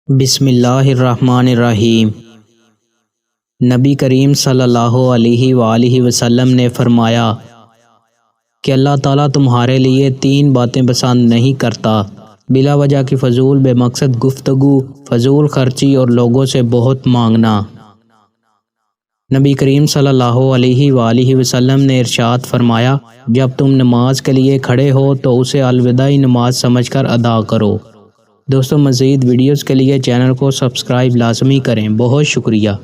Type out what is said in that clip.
बिस्मिल्लाहिर्रहमानिर्रहीम। नबी करीम सल्लल्लाहु अलैहि वसल्लम ने फरमाया कि अल्लाह ताला तुम्हारे लिए 3 बातें पसंद नहीं करता: बिला वजह की फ़जूल बेमकसद गुफ्तगू, फ़जूल खर्ची और लोगों से बहुत मांगना। नबी करीम सल्लल्लाहु अलैहि वसल्लम ने इरशाद फरमाया, जब तुम नमाज के लिए खड़े हो तो उसे अलविदाई नमाज समझकर अदा करो। दोस्तों, मज़ीद वीडियोज़ के लिए चैनल को सब्सक्राइब लाजमी करें। बहुत शुक्रिया।